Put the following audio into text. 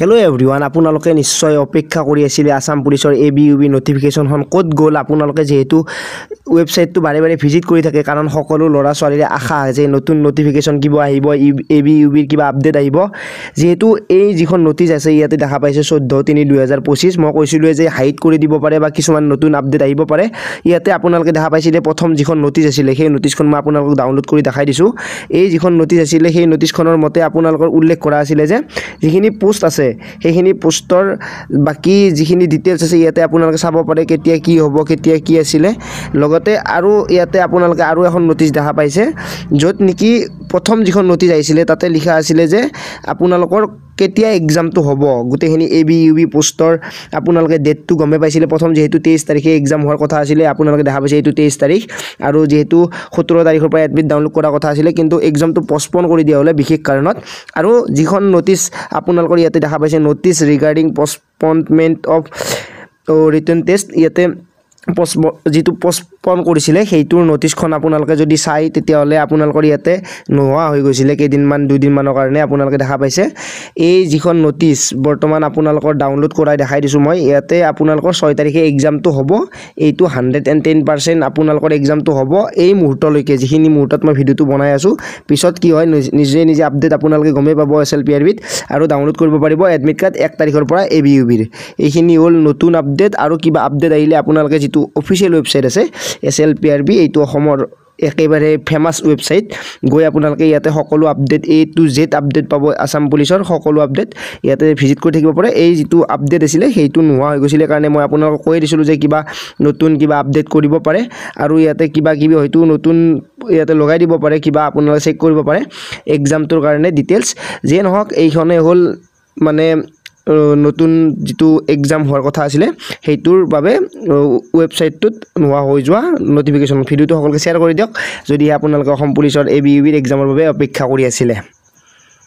hello everyone आपनालोके निश्चय अपेक्षा करि आছিলে आसाम पुलिसर ABUB नटिफिकेशनখন কত গল आपनालोके जेहेतु वेबसाइटটো बारे बारे ভিজিট কৰি থাকে কাৰণ সকলো লৰা ছোৱালীৰ আশা যে নতুন নটিফিকেশন কিবা আহিব ABUB ৰ কিবা আপডেট আহিব যেহেতু এই যিখন নটিচ আছে ইয়াতে দেখা পাইছে 14/3/2025 মই কৈছিলো যে হাইড কৰি দিব পাৰে বা কিছুমান নতুন আপডেট আহিব পাৰে ইয়াতে আপোনালোকে দেখা পাইছিলে প্ৰথম যিখন নটিচ আছিল সেই নটিচখন মই আপোনালোকক ডাউনলোড কৰি দেখাই দিছো এই যিখন নটিচ আছিল সেই নটিচখনৰ মতে আপোনালোকৰ উল্লেখ কৰা আছিল যে যিখিনি পোষ্ট আছে সেইখিনি পোষ্টৰ বাকি যিখিনি ডিটেইলছ আছে ইয়াতে আপোনালোকে চাব পাৰে কেতিয়া কি হ'ব কেতিয়া কি আছিল লগতে আৰু ইয়াতে আপোনালোকে আৰু এখন নটিচ দেখা পাইছে যত নেকি প্ৰথম যিখন নটিচ আহিছিল তাতে লিখা আছিল যে আপোনালোকৰ কেতিয়া এক্সামটো হ'ব গুটেখিনি ABUB পোষ্টৰ আপোনালোকে ডেটটো গমে পাইছিল প্ৰথম যেহেতু 23 তাৰিখে এক্সাম হোৱাৰ কথা আছিল আপোনালোকে দেখা পাইছে এইটো 23 তাৰিখ আৰু যেহেতু 17 তাৰিখৰ পৰা এডমিট ডাউনলোড কৰা কথা আছিল কিন্তু এক্সামটো পষ্টপন কৰি দিয়া হলে বিশেষ কাৰণত আৰু যিখন নটিচ আপোনালোকৰ ইয়াতে দেখা পাইছে notice regarding postponement of written test ইয়াতে যেটো পষ্টপন কৰিছিলে সেইটোৰ নটিচখন আপোনালোকে যদি চাই তেতিয়া হলে আপোনালোকৰ ইয়াতে নোহোৱা হৈ গৈছিল কেইদিনমান দুদিনমানৰ কাৰণে আপোনালোকে দেখা পাইছে এই যিখন নটিচ বৰ্তমান আপোনালোকৰ ডাউনলোড কৰাই দেখাই দিছো মই ইয়াতে আপোনালোকৰ 6 তাৰিখে এক্সামটো হ'ব এইটো 110% আপোনালোকৰ এক্সামটো হ'ব এই মুহূৰ্তলৈকে যিখিনি মুহূৰ্তত মই ভিডিওটো বনাই আছো পিছত কি হয় নিজে আপডেট আপোনালোকে গমে পাব SLPRB আৰু ডাউনলোড কৰিব পাৰিব এডমিট কাৰ্ড 1 তাৰিখৰ পৰা ABUB ৰ এইখিনি হ'ল নতুন আপডেট আৰু কিবা আপডেট আহিলে আপোনালোকে যেটো অফিচিয়েল ওয়েবসাইট আছে SLPRB এইটো অসমৰ একেবাৰে ফেমাস ওয়েবসাইট গৈ আপোনালোকে ইয়াতে সকলো update A to Z update পাব আসাম পুলিচৰ সকলো আপডেট ইয়াতে ভিজিট কৰি থাকিব পাৰে এই যেটো আপডেট আছিল সেইটো নোহোৱা হৈ গৈছিল কাৰণে মই আপোনালোকক কৈ দিছিলো যে কিবা নতুন কিবা আপডেট কৰিব পাৰে আৰু ইয়াতে কিবা কিবি হয়তো নতুন ইয়াতে লগাই দিব পাৰে কিবা আপোনালোকে চেক কৰিব পাৰে এক্সামটোৰ কাৰণে ডিটেইলছ যে নহওক এইখনে হ'ল মানে নতুন যেটো এক্সাম হোৱাৰ কথা আছিল হেইটোৰ বাবে ওয়েবসাইটটোত নোৱা হৈ যোৱা নটিফিকেশন ভিডিওটো সকলোকে শেয়াৰ কৰি দিয়ক যদি আপোনালোকে অসম পুলিচৰ ABUB এক্সামৰ বাবে অপেক্ষা কৰি আছিল